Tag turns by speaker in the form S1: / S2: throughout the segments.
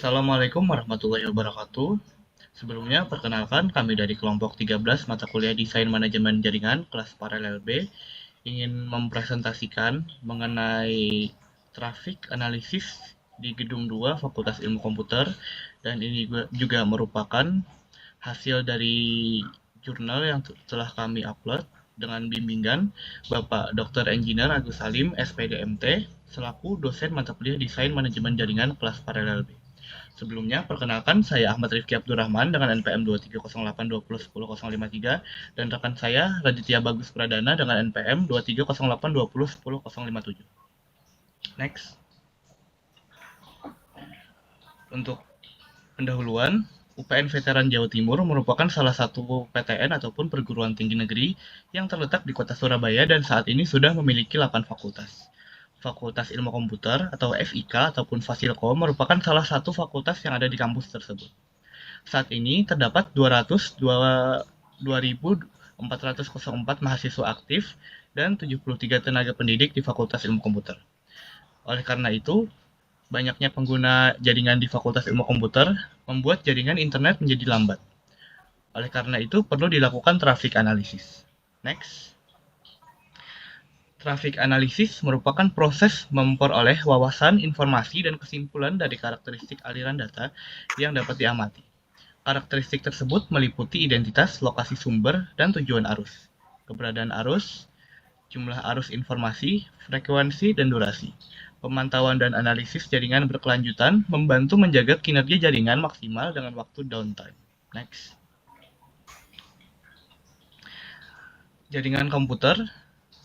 S1: Assalamualaikum warahmatullahi wabarakatuh. Sebelumnya, perkenalkan kami dari kelompok 13 mata kuliah Desain Manajemen Jaringan kelas Paralel B ingin mempresentasikan mengenai traffic analisis di Gedung 2 Fakultas Ilmu Komputer, dan ini juga merupakan hasil dari jurnal yang telah kami upload dengan bimbingan Bapak Dr. Engineer Agus Salim, SPDMT, selaku dosen mata kuliah Desain Manajemen Jaringan kelas Paralel B. Sebelumnya, perkenalkan saya Ahmad Rifki Abdurrahman dengan NPM 230820053 dan rekan saya Raditya Bagus Pradana dengan NPM 23082010057. Next. Untuk pendahuluan, UPN Veteran Jawa Timur merupakan salah satu PTN ataupun perguruan tinggi negeri yang terletak di kota Surabaya dan saat ini sudah memiliki 8 fakultas. Fakultas Ilmu Komputer atau FIK ataupun Fasilkom merupakan salah satu fakultas yang ada di kampus tersebut. Saat ini terdapat 2.404 mahasiswa aktif dan 73 tenaga pendidik di Fakultas Ilmu Komputer. Oleh karena itu, banyaknya pengguna jaringan di Fakultas Ilmu Komputer membuat jaringan internet menjadi lambat. Oleh karena itu, perlu dilakukan traffic analysis. Next. Traffic analysis merupakan proses memperoleh wawasan, informasi, dan kesimpulan dari karakteristik aliran data yang dapat diamati. Karakteristik tersebut meliputi identitas, lokasi sumber, dan tujuan arus, keberadaan arus, jumlah arus informasi, frekuensi, dan durasi. Pemantauan dan analisis jaringan berkelanjutan membantu menjaga kinerja jaringan maksimal dengan waktu downtime. Next. Jaringan komputer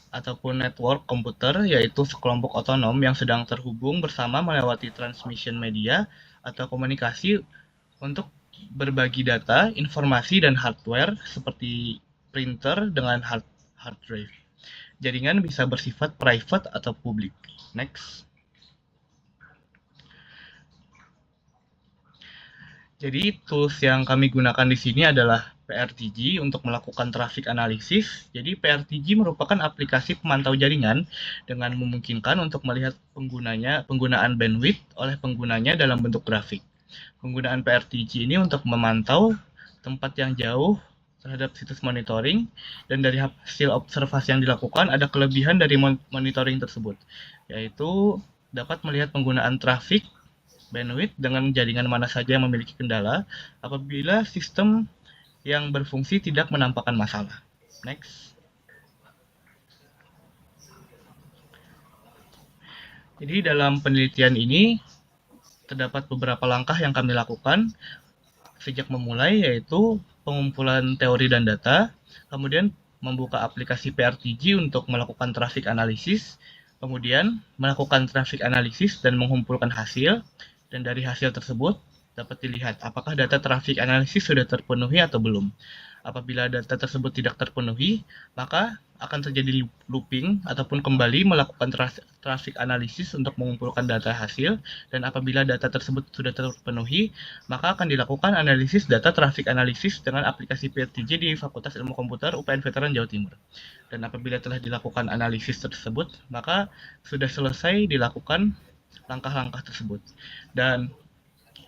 S1: ataupun network komputer yaitu sekelompok otonom yang sedang terhubung bersama melewati transmission media atau komunikasi untuk berbagi data, informasi, dan hardware seperti printer dengan hard drive. Jaringan bisa bersifat private atau publik. Next. Jadi tools yang kami gunakan di sini adalah PRTG untuk melakukan traffic analysis. Jadi PRTG merupakan aplikasi pemantau jaringan dengan memungkinkan untuk melihat penggunaan bandwidth oleh penggunanya dalam bentuk grafik. Penggunaan PRTG ini untuk memantau tempat yang jauh terhadap situs monitoring, dan dari hasil observasi yang dilakukan ada kelebihan dari monitoring tersebut, yaitu dapat melihat penggunaan traffic bandwidth dengan jaringan mana saja yang memiliki kendala apabila sistem yang berfungsi tidak menampakkan masalah. Next. Jadi dalam penelitian ini terdapat beberapa langkah yang kami lakukan sejak memulai, yaitu pengumpulan teori dan data, kemudian membuka aplikasi PRTG untuk melakukan traffic analysis, kemudian melakukan traffic analysis dan mengumpulkan hasil, dan dari hasil tersebut dapat dilihat apakah data traffic analysis sudah terpenuhi atau belum. Apabila data tersebut tidak terpenuhi, maka akan terjadi looping ataupun kembali melakukan traffic analysis untuk mengumpulkan data hasil, dan apabila data tersebut sudah terpenuhi, maka akan dilakukan analisis data traffic analysis dengan aplikasi PRTG di Fakultas Ilmu Komputer UPN Veteran Jawa Timur. Dan apabila telah dilakukan analisis tersebut, maka sudah selesai dilakukan langkah-langkah tersebut. Dan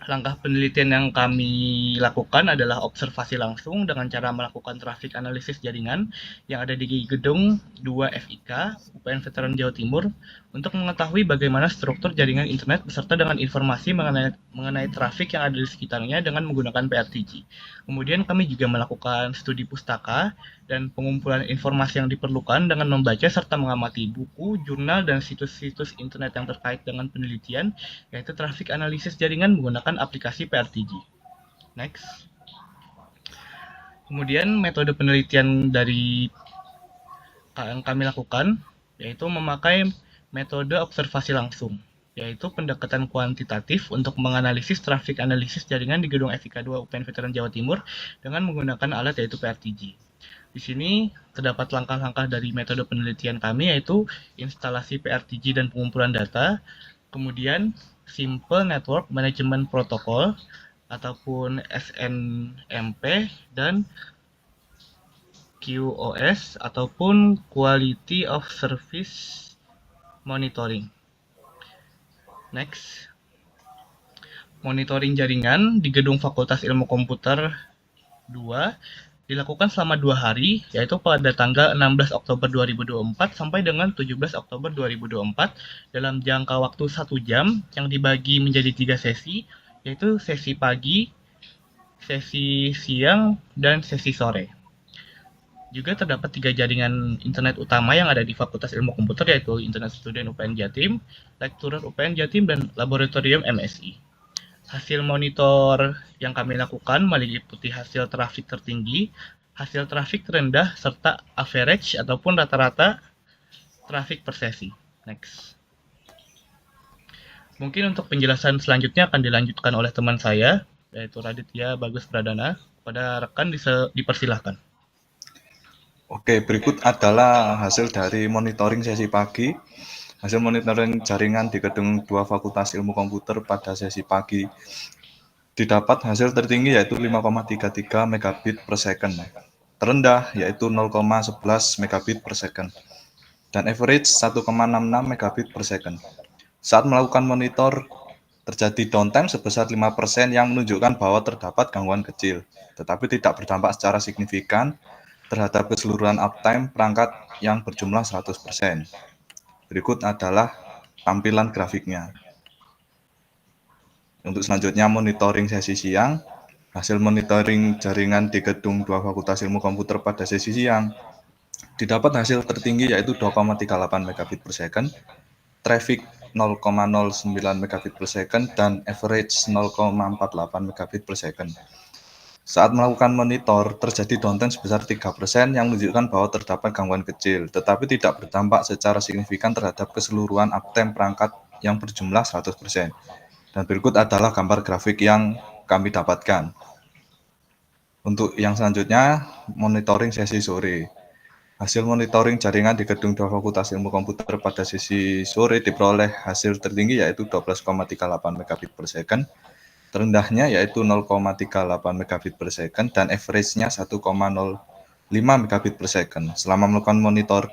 S1: langkah penelitian yang kami lakukan adalah observasi langsung dengan cara melakukan traffic analysis jaringan yang ada di Gedung 2 FIK UPN Veteran Jawa Timur untuk mengetahui bagaimana struktur jaringan internet beserta dengan informasi mengenai traffic yang ada di sekitarnya dengan menggunakan PRTG. Kemudian kami juga melakukan studi pustaka dan pengumpulan informasi yang diperlukan dengan membaca serta mengamati buku, jurnal, dan situs-situs internet yang terkait dengan penelitian, yaitu traffic analysis jaringan menggunakan aplikasi PRTG. Next. Kemudian metode penelitian dari yang kami lakukan yaitu memakai metode observasi langsung, yaitu pendekatan kuantitatif untuk menganalisis traffic analisis jaringan di Gedung FIK 2 UPN Veteran Jawa Timur dengan menggunakan alat yaitu PRTG. Di sini terdapat langkah-langkah dari metode penelitian kami, yaitu instalasi PRTG dan pengumpulan data, kemudian Simple Network Management Protocol ataupun SNMP, dan QoS ataupun Quality of Service Monitoring. Next. Monitoring jaringan di gedung Fakultas Ilmu Komputer 2 dilakukan selama 2 hari, yaitu pada tanggal 16 Oktober 2024 sampai dengan 17 Oktober 2024 dalam jangka waktu 1 jam yang dibagi menjadi 3 sesi, yaitu sesi pagi, sesi siang, dan sesi sore. Juga terdapat 3 jaringan internet utama yang ada di Fakultas Ilmu Komputer, yaitu Internet Student UPN Jatim, Lecturer UPN Jatim, dan Laboratorium MSI. Hasil monitor yang kami lakukan meliputi hasil trafik tertinggi, hasil trafik terendah, serta average ataupun rata-rata trafik per sesi. Next. Mungkin untuk penjelasan selanjutnya akan dilanjutkan oleh teman saya, yaitu Raditya Bagus Pradana. Pada rekan dipersilahkan.
S2: Oke, berikut adalah hasil dari monitoring sesi pagi. Hasil monitoring jaringan di gedung 2 Fakultas Ilmu Komputer pada sesi pagi didapat hasil tertinggi yaitu 5,33 megabit per second. Terendah yaitu 0,11 megabit per second. Dan average 1,66 megabit per second. Saat melakukan monitor, terjadi downtime sebesar 5% yang menunjukkan bahwa terdapat gangguan kecil, tetapi tidak berdampak secara signifikan terhadap keseluruhan uptime perangkat yang berjumlah 100%. Berikut adalah tampilan grafiknya. Untuk selanjutnya monitoring sesi siang. Hasil monitoring jaringan di gedung 2 Fakultas Ilmu Komputer pada sesi siang didapat hasil tertinggi yaitu 2,38 megabit per second, traffic 0,09 megabit per second, dan average 0,48 megabit per second. Saat melakukan monitor, terjadi downtime sebesar 3% yang menunjukkan bahwa terdapat gangguan kecil, tetapi tidak berdampak secara signifikan terhadap keseluruhan uptime perangkat yang berjumlah 100%. Dan berikut adalah gambar grafik yang kami dapatkan. Untuk yang selanjutnya, monitoring sesi sore. Hasil monitoring jaringan di gedung 2 Fakultas Ilmu Komputer pada sesi sore diperoleh hasil tertinggi yaitu 12,38 megabit per second, terendahnya yaitu 0,38 megabit per second, dan average-nya 1,05 megabit per second. Selama melakukan monitor,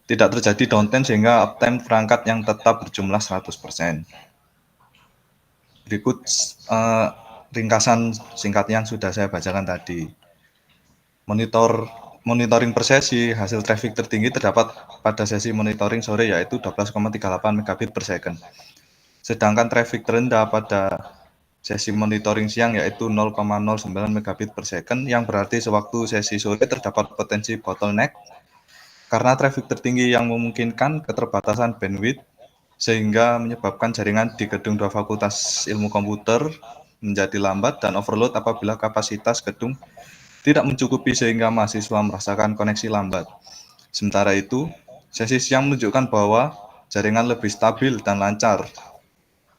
S2: tidak terjadi downtime sehingga uptime perangkat yang tetap berjumlah 100%. Berikut ringkasan singkat yang sudah saya bacakan tadi. Monitoring per sesi, hasil traffic tertinggi terdapat pada sesi monitoring sore yaitu 12,38 megabit per second. Sedangkan traffic terendah pada sesi monitoring siang yaitu 0,09 megabit per second, yang berarti sewaktu sesi sore terdapat potensi bottleneck karena traffic tertinggi yang memungkinkan keterbatasan bandwidth sehingga menyebabkan jaringan di gedung 2 Fakultas Ilmu Komputer menjadi lambat dan overload apabila kapasitas gedung tidak mencukupi sehingga mahasiswa merasakan koneksi lambat. Sementara itu, sesi siang menunjukkan bahwa jaringan lebih stabil dan lancar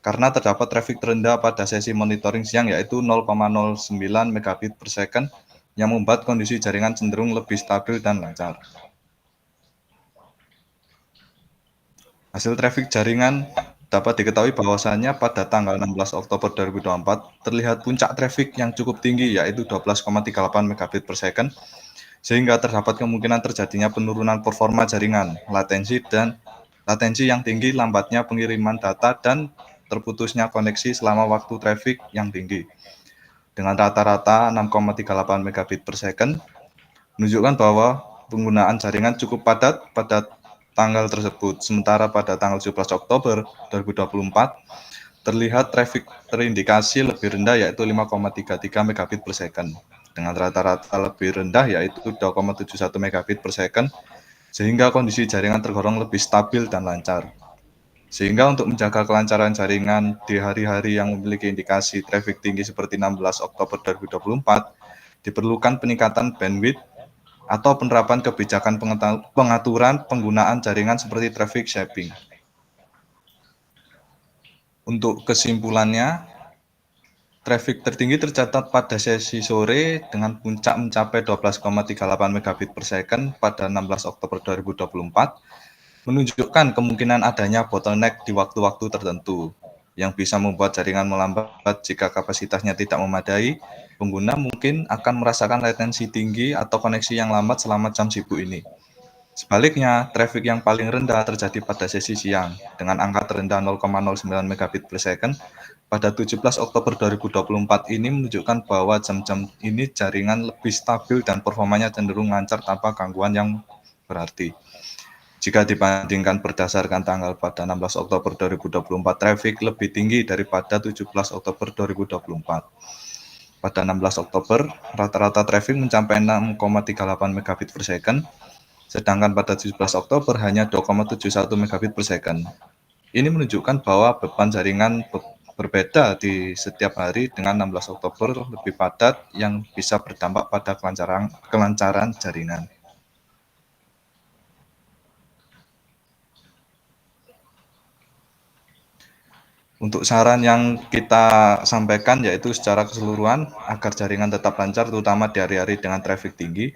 S2: karena terdapat traffic terendah pada sesi monitoring siang yaitu 0,09 megabit per second yang membuat kondisi jaringan cenderung lebih stabil dan lancar. Hasil traffic jaringan dapat diketahui bahwasannya pada tanggal 16 Oktober 2024 terlihat puncak traffic yang cukup tinggi yaitu 12,38 megabit per second sehingga terdapat kemungkinan terjadinya penurunan performa jaringan, latensi yang tinggi, lambatnya pengiriman data, dan terputusnya koneksi selama waktu traffic yang tinggi. Dengan rata-rata 6,38 megabit per second, menunjukkan bahwa penggunaan jaringan cukup padat pada tanggal tersebut. Sementara pada tanggal 17 Oktober 2024, terlihat traffic terindikasi lebih rendah yaitu 5,33 megabit per second. Dengan rata-rata lebih rendah yaitu 2,71 megabit per second, sehingga kondisi jaringan tergolong lebih stabil dan lancar. Sehingga untuk menjaga kelancaran jaringan di hari-hari yang memiliki indikasi traffic tinggi seperti 16 Oktober 2024, diperlukan peningkatan bandwidth atau penerapan kebijakan pengaturan penggunaan jaringan seperti traffic shaping. Untuk kesimpulannya, traffic tertinggi tercatat pada sesi sore dengan puncak mencapai 12,38 megabit per second pada 16 Oktober 2024, menunjukkan kemungkinan adanya bottleneck di waktu-waktu tertentu yang bisa membuat jaringan melambat. Jika kapasitasnya tidak memadai, pengguna mungkin akan merasakan latensi tinggi atau koneksi yang lambat selama jam sibuk ini. Sebaliknya, traffic yang paling rendah terjadi pada sesi siang dengan angka terendah 0,09 megabit per second. Pada 17 Oktober 2024 ini menunjukkan bahwa jam-jam ini jaringan lebih stabil dan performanya cenderung lancar tanpa gangguan yang berarti. Jika dibandingkan berdasarkan tanggal pada 16 Oktober 2024, traffic lebih tinggi daripada 17 Oktober 2024. Pada 16 Oktober, rata-rata traffic mencapai 6,38 megabit per second, sedangkan pada 17 Oktober hanya 2,71 megabit per second. Ini menunjukkan bahwa beban jaringan berbeda di setiap hari, dengan 16 Oktober lebih padat yang bisa berdampak pada kelancaran jaringan. Untuk saran yang kita sampaikan yaitu secara keseluruhan agar jaringan tetap lancar terutama di hari-hari dengan traffic tinggi,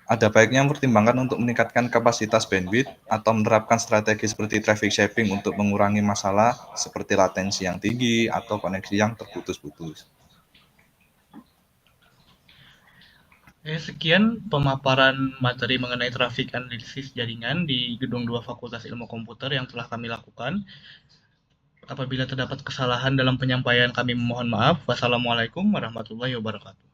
S2: ada baiknya mempertimbangkan untuk meningkatkan kapasitas bandwidth atau menerapkan strategi seperti traffic shaping untuk mengurangi masalah seperti latensi yang tinggi atau koneksi yang terputus-putus.
S1: Sekian pemaparan materi mengenai traffic analisis jaringan di Gedung 2 Fakultas Ilmu Komputer yang telah kami lakukan. Apabila terdapat kesalahan dalam penyampaian, kami memohon maaf. Wassalamualaikum warahmatullahi wabarakatuh.